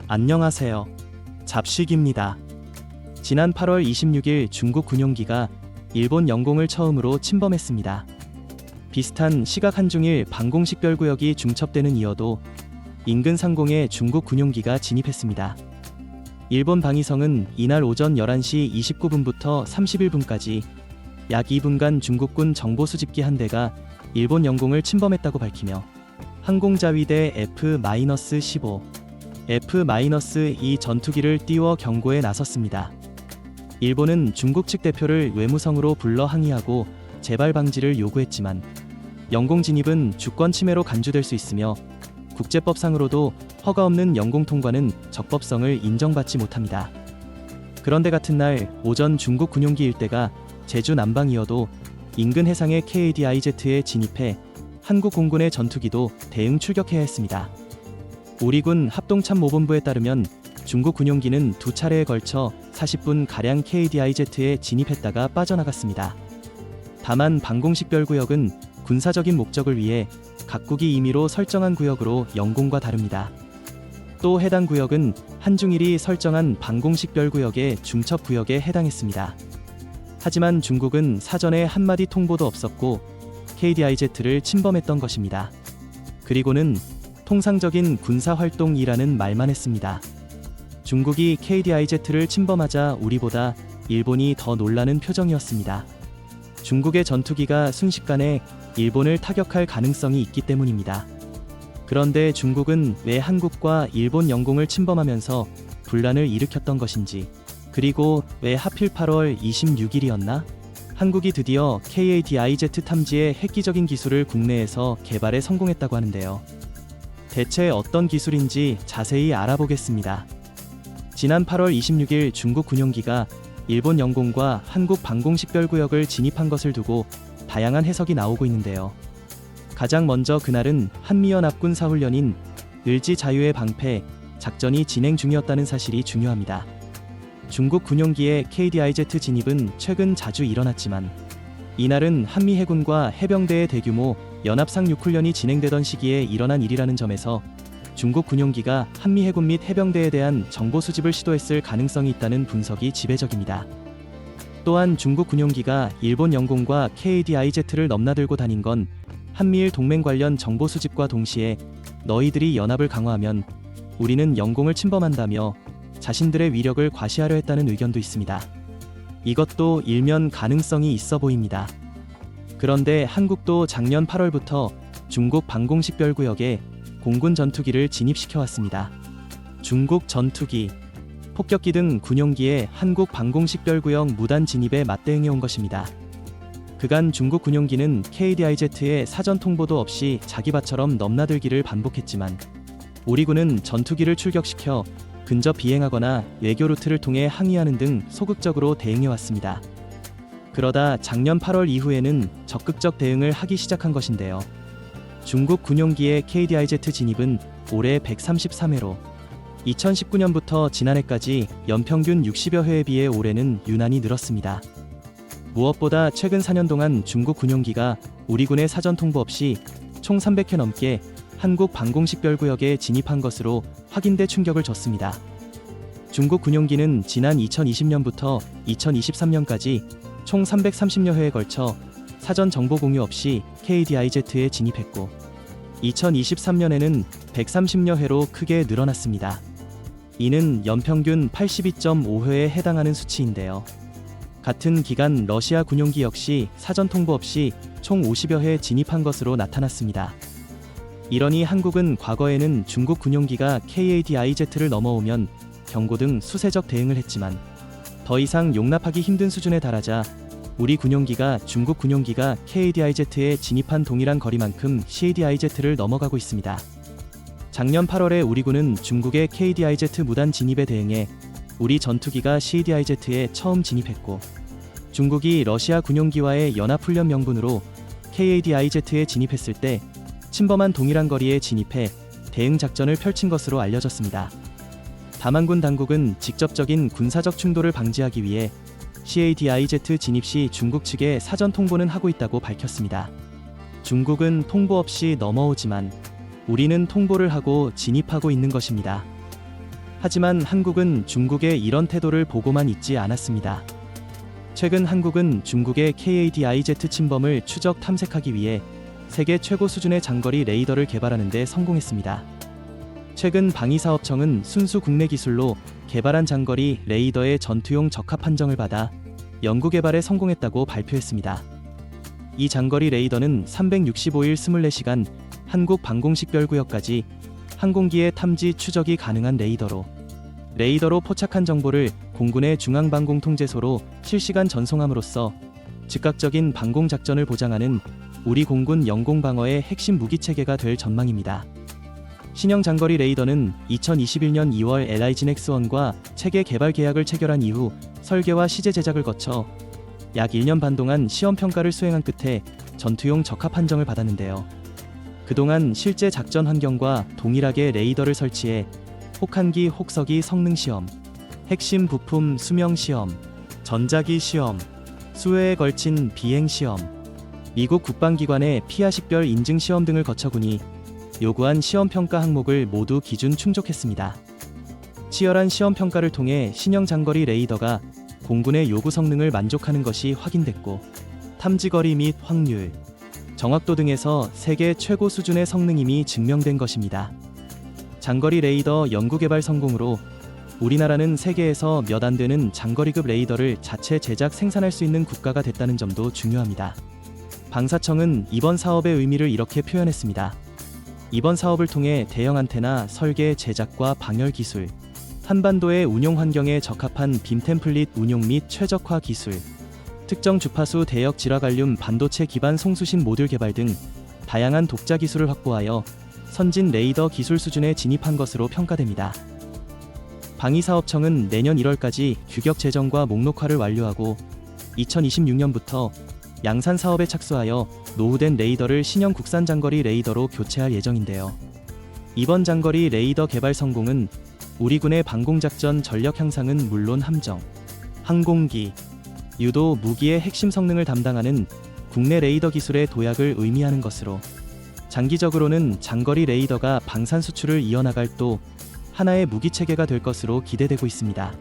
안녕하세요. 잡식입니다. 지난 8월 26일 중국 군용기가 일본 영공을 처음으로 침범했습니다. 비슷한 시각 한중일 방공식별구역이 중첩되는 이어도 인근 상공에 중국 군용기가 진입했습니다. 일본 방위성은 이날 오전 11시 29분부터 31분까지 약 2분간 중국군 정보수집기 한 대가 일본 영공을 침범했다고 밝히며 항공자위대 F-15, F-2 전투기를 띄워 경고에 나섰습니다. 일본은 중국 측 대표를 외무성으로 불러 항의하고 재발 방지를 요구했지만 영공 진입은 주권 침해로 간주될 수 있으며 국제법상으로도 허가 없는 영공 통과는 적법성을 인정받지 못합니다. 그런데 같은 날 오전 중국 군용기 일대가 제주 남방이어도 인근 해상의 KADIZ에 진입해 한국 공군의 전투기도 대응 출격해야 했습니다. 우리 군 합동참모본부에 따르면 중국 군용기는 두 차례에 걸쳐 40분가량 KADIZ에 진입했다가 빠져나갔습니다. 다만 방공식별구역은 군사적인 목적을 위해 각국이 임의로 설정한 구역으로 영공과 다릅니다. 또 해당 구역은 한중일이 설정한 방공식별구역의 중첩구역에 해당했습니다. 하지만 중국은 사전에 한마디 통보도 없었고 KADIZ를 침범했던 것입니다. 그리고는 통상적인 군사활동이라는 말만 했습니다. 중국이 KADIZ를 침범하자 우리보다 일본이 더 놀라는 표정이었습니다. 중국의 전투기가 순식간에 일본을 타격할 가능성이 있기 때문입니다. 그런데 중국은 왜 한국과 일본 영공을 침범하면서 분란을 일으켰던 것인지, 그리고 왜 하필 8월 26일이었나? 한국이 드디어 KADIZ 탐지의 획기적인 기술을 국내에서 개발에 성공했다고 하는데요. 대체 어떤 기술인지 자세히 알아보겠습니다. 지난 8월 26일 중국 군용기가 일본 영공과 한국 방공식별구역을 진입한 것을 두고 다양한 해석이 나오고 있는데요. 가장 먼저 그날은 한미연합 군사훈련인 을지 자유의 방패 작전이 진행 중이었다는 사실이 중요합니다. 중국 군용기의 KADIZ 진입은 최근 자주 일어났지만 이날은 한미 해군과 해병대의 대규모 연합상륙훈련이 진행되던 시기에 일어난 일이라는 점에서 중국 군용기가 한미 해군 및 해병대에 대한 정보 수집을 시도했을 가능성이 있다는 분석이 지배적입니다. 또한 중국 군용기가 일본 영공과 KADIZ를 넘나들고 다닌 건 한미일 동맹 관련 정보 수집과 동시에 너희들이 연합을 강화하면 우리는 영공을 침범한다며 자신들의 위력을 과시하려 했다는 의견도 있습니다. 이것도 일면 가능성이 있어 보입니다. 그런데 한국도 작년 8월부터 중국 방공식별구역에 공군 전투기를 진입시켜왔습니다. 중국 전투기, 폭격기 등 군용기의 한국 방공식별구역 무단 진입에 맞대응해온 것입니다. 그간 중국 군용기는 KADIZ에 사전 통보도 없이 자기 밭처럼 넘나들기를 반복했지만 우리 군은 전투기를 출격시켜 근접 비행하거나 외교 루트를 통해 항의하는 등 소극적으로 대응해왔습니다. 그러다 작년 8월 이후에는 적극적 대응을 하기 시작한 것인데요. 중국 군용기의 KADIZ 진입은 올해 133회로 2019년부터 지난해까지 연평균 60여 회에 비해 올해는 유난히 늘었습니다. 무엇보다 최근 4년 동안 중국 군용기가 우리 군의 사전 통보 없이 총 300회 넘게 한국 방공식별구역에 진입한 것으로 확인돼 충격을 줬습니다. 중국 군용기는 지난 2020년부터 2023년까지 총 330여 회에 걸쳐 사전 정보 공유 없이 KADIZ에 진입했고 2023년에는 130여 회로 크게 늘어났습니다. 이는 연평균 82.5회에 해당하는 수치인데요. 같은 기간 러시아 군용기 역시 사전 통보 없이 총 50여 회 진입한 것으로 나타났습니다. 이러니 한국은 과거에는 중국 군용기가 KADIZ를 넘어오면 경고 등 수세적 대응을 했지만 더 이상 용납하기 힘든 수준에 달하자 우리 군용기가 중국 군용기가 KADIZ에 진입한 동일한 거리만큼 CADIZ를 넘어가고 있습니다. 작년 8월에 우리 군은 중국의 KADIZ 무단 진입에 대응해 우리 전투기가 CADIZ에 처음 진입했고 중국이 러시아 군용기와의 연합훈련 명분으로 KADIZ에 진입했을 때 침범한 동일한 거리에 진입해 대응 작전을 펼친 것으로 알려졌습니다. 다만 군 당국은 직접적인 군사적 충돌을 방지하기 위해 CADIZ 진입 시 중국 측에 사전 통보는 하고 있다고 밝혔습니다. 중국은 통보 없이 넘어오지만 우리는 통보를 하고 진입하고 있는 것입니다. 하지만 한국은 중국의 이런 태도를 보고만 있지 않았습니다. 최근 한국은 중국의 KADIZ 침범을 추적 탐색하기 위해 세계 최고 수준의 장거리 레이더를 개발하는 데 성공했습니다. 최근 방위사업청은 순수 국내 기술로 개발한 장거리 레이더의 전투용 적합 판정을 받아 연구개발에 성공했다고 발표했습니다. 이 장거리 레이더는 365일 24시간 한국 방공식별구역까지 항공기의 탐지 추적이 가능한 레이더로 포착한 정보를 공군의 중앙방공통제소로 실시간 전송함으로써 즉각적인 방공작전을 보장하는 우리 공군 영공방어의 핵심 무기체계가 될 전망입니다. 신형 장거리 레이더는 2021년 2월 LIGNX1과 체계 개발 계약을 체결한 이후 설계와 시제 제작을 거쳐 약 1년 반 동안 시험평가를 수행한 끝에 전투용 적합 판정을 받았는데요. 그동안 실제 작전 환경과 동일하게 레이더를 설치해 혹한기 혹서기 성능 시험, 핵심 부품 수명 시험, 전자기 시험, 수회에 걸친 비행 시험, 미국 국방기관의 피하식별 인증 시험 등을 거쳐 군이 요구한 시험평가 항목을 모두 기준 충족했습니다. 치열한 시험평가를 통해 신형 장거리 레이더가 공군의 요구 성능을 만족하는 것이 확인됐고, 탐지거리 및 확률, 정확도 등에서 세계 최고 수준의 성능임이 증명된 것입니다. 장거리 레이더 연구개발 성공으로 우리나라는 세계에서 몇 안 되는 장거리급 레이더를 자체 제작 생산할 수 있는 국가가 됐다는 점도 중요합니다. 방사청은 이번 사업의 의미를 이렇게 표현했습니다. 이번 사업을 통해 대형 안테나 설계, 제작과 방열 기술, 한반도의 운용 환경에 적합한 빔 템플릿 운용 및 최적화 기술, 특정 주파수 대역 질화갈륨 반도체 기반 송수신 모듈 개발 등 다양한 독자 기술을 확보하여 선진 레이더 기술 수준에 진입한 것으로 평가됩니다. 방위사업청은 내년 1월까지 규격 제정과 목록화를 완료하고 2026년부터 양산 사업에 착수하여 노후된 레이더를 신형 국산 장거리 레이더로 교체할 예정인데요. 이번 장거리 레이더 개발 성공은 우리 군의 방공작전 전력 향상은 물론 함정, 항공기, 유도, 무기의 핵심 성능을 담당하는 국내 레이더 기술의 도약을 의미하는 것으로 장기적으로는 장거리 레이더가 방산 수출을 이어나갈 또 하나의 무기체계가 될 것으로 기대되고 있습니다.